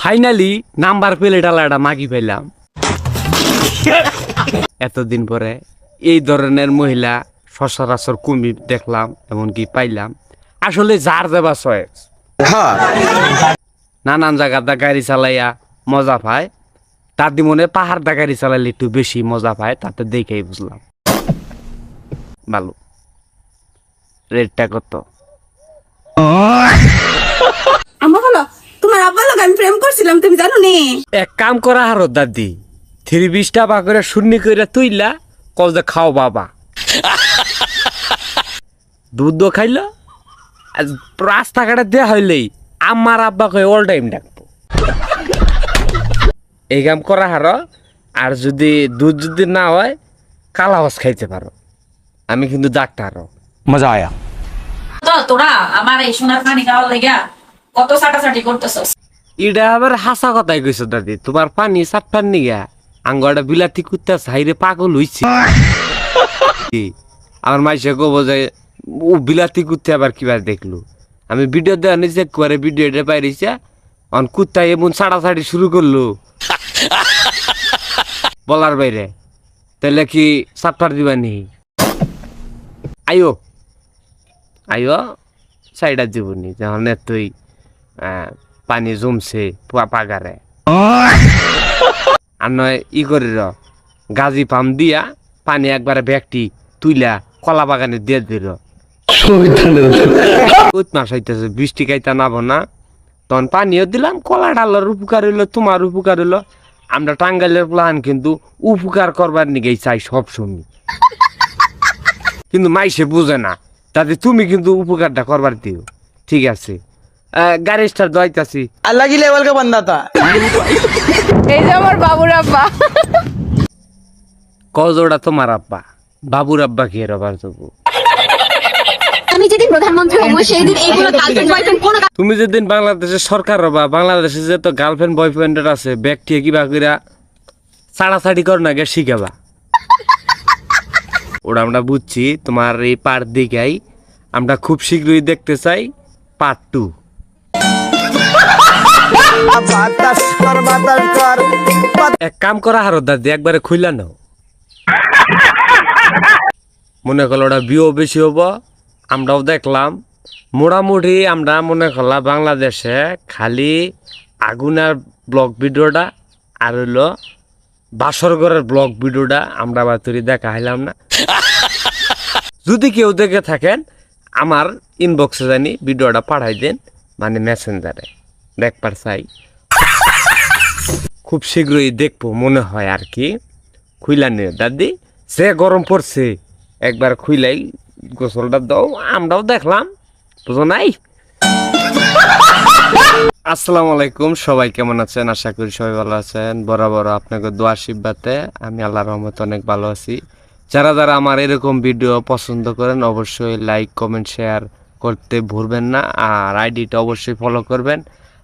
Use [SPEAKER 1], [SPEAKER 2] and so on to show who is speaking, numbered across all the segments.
[SPEAKER 1] Finally number পেলে ডালাটা মাগি পাইলাম। এতদিন পরে এই ধরনের মহিলা সচরাচর কমই দেখলাম, এমনকি পাইলাম। আসলে যার দেবা চয়েস, নানান জায়গাতে গাড়ি চালাইয়া মজা পায়, তার মনে পাহাড় দা গাড়ি চালাইলে একটু বেশি মজা পায়, তাতে দেখেই বুঝলাম। ভালো রেটটা কত?
[SPEAKER 2] তোমার আব্বার লোক আমি প্রেম করছিলাম, তুমি জানো নি?
[SPEAKER 1] এক কাম করা হারো দাদি, 320টা বা করে শূন্য করে তুইলা কল খাও বাবা। দুধ খাইল, রাস্তাঘাটে দেয়া হইলেই আমার আব্বাকে অল টাইম ডাকবো। এই কাম করা হারো। আর যদি দুধ যদি না হয়, কালাওয়াজ খাইতে পারো। আমি কিন্তু ডাক্তার।
[SPEAKER 3] মজা আয়া।
[SPEAKER 4] তো তোরা আমার এই সোনার পানি খাওয়ার লাগিয়া কত সাটাসাটি করতেছস?
[SPEAKER 1] এটা আবার হাসা কথাই কইছো দাদি, তোমার পানি সাতটার নিগা আঙ্গটা বিলাতি কুত্তা সাইরে পাগল হইছে। আমার মাইসে কব যে ও বিলাতি কুত্তে আবার কিবার দেখলো। আমি ভিডিও দেওয়া চেক করে ভিডিওটা পাইছে, অন কুত্তা এমন ছাড়াছাড়ি শুরু করলো বলার বাইরে। তাহলে কি সাতটার দিবানি? আইও আইও সাইডার জীবনী যখন তুই পানি জমছে পাগারে। আর নয় ই করি গাজি পাম দিয়া পানি একবারে ব্যাগটি তুইলা কলা বাগানে দিয়ে দিল। মাস হইতেছে, বৃষ্টি খাইতে নাবো না, তখন পানিও দিলাম। কলা ডালার উপকার হইলো, তোমার উপকার হইলো। আমরা টাঙ্গাইলের প্লান কিন্তু উপকার করবার নিগেই চাই সব সময়, কিন্তু মাইসে বুঝে না। তাতে তুমি কিন্তু উপকারটা করবার দিও, ঠিক আছে? গাড়ি স্টার দোয়াইতাছি।
[SPEAKER 5] अलग ही लेवल का बंदा था।
[SPEAKER 2] এই যে আমার বাবুর আব্বা।
[SPEAKER 1] কজোড়া তোমার আব্বা, বাবুর আব্বা কি রবার দেবো?
[SPEAKER 6] আমি যেদিন প্রধানমন্ত্রী হবো সেই দিন এইগুলো গার্লফ্রেন্ড বয়ফ্রেন্ড কোনো
[SPEAKER 1] তুমি যেদিন বাংলাদেশের সরকার হবা, বাংলাদেশে যে তো গার্লফ্রেন্ড বয়ফ্রেন্ডের আছে, ব্যক্তি কিবা কইরা ছাড়াছাড়ি কর না গে শিখাবা। ওরা আমরা বুঝছি তোমার এই পার্ট দিকেই আমরা খুব শীঘ্রই দেখতে চাই পার্ট 2। এক কাম করা হারো দাদি, একবারে খুইলা নাও। মনে করলো ওটা বিও বেশি হবো, আমরাও দেখলাম। মোটামুটি আমরা মনে করলাম বাংলাদেশে খালি আগুনের ব্লগ ভিডিওটা আর হইলো বাসরঘরের ব্লগ ভিডিওটা আমরা বাতরি দেখা হইলাম না। যদি কেউ দেখে থাকেন আমার ইনবক্সে জানি ভিডিওটা পাঠাই দেন, মানে মেসেঞ্জারে দেখবার চাই। খুব শীঘ্রই দেখবো মনে হয় আর কি। খুইলা নিয়ে দাদি, সে গরম পড়ছে, একবার খুইলাই গোসলটা দাও, আমরাও দেখলাম, বুঝো নাই? আসসালামু আলাইকুম, সবাই কেমন আছেন? আশা করি সবাই ভালো আছেন। বরাবর আপনাকে দোয়া আশীর্বাদে আমি আল্লাহর রহমতে অনেক ভালো আছি। যারা যারা আমার এরকম ভিডিও পছন্দ করেন অবশ্যই লাইক কমেন্ট শেয়ার করতে ভুলবেন না, আর আইডিটা অবশ্যই ফলো করবেন।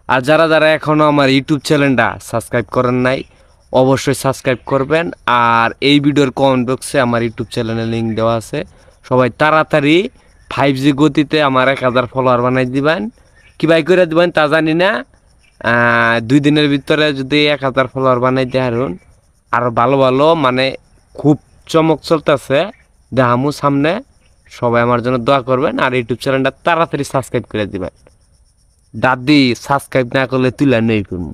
[SPEAKER 1] আর যারা যারা এখনও আমার ইউটিউব চ্যানেলটা সাবস্ক্রাইব করেন নাই অবশ্যই সাবস্ক্রাইব করবেন। আর এই ভিডিওর কমেন্ট বক্সে আমার ইউটিউব চ্যানেলের লিঙ্ক দেওয়া আছে। সবাই তাড়াতাড়ি 5G গতিতে আমার 1000 ফলোয়ার বানাই দিবেন। কীভাবে করে দিবেন তা জানি না, 2 দিনের ভিতরে যদি 1000 ফলোয়ার বানাই দিয়ে হারুন আরও ভালো ভালো, মানে খুব চমক চলতেছে দেখামু সামনে। সবাই আমার জন্য দোয়া করবেন, আর ইউটিউব চ্যানেলটা তাড়াতাড়ি সাবস্ক্রাইব করে দিবেন। দাদি সাবস্ক্রাইব না করলে তুলে নেই করবো।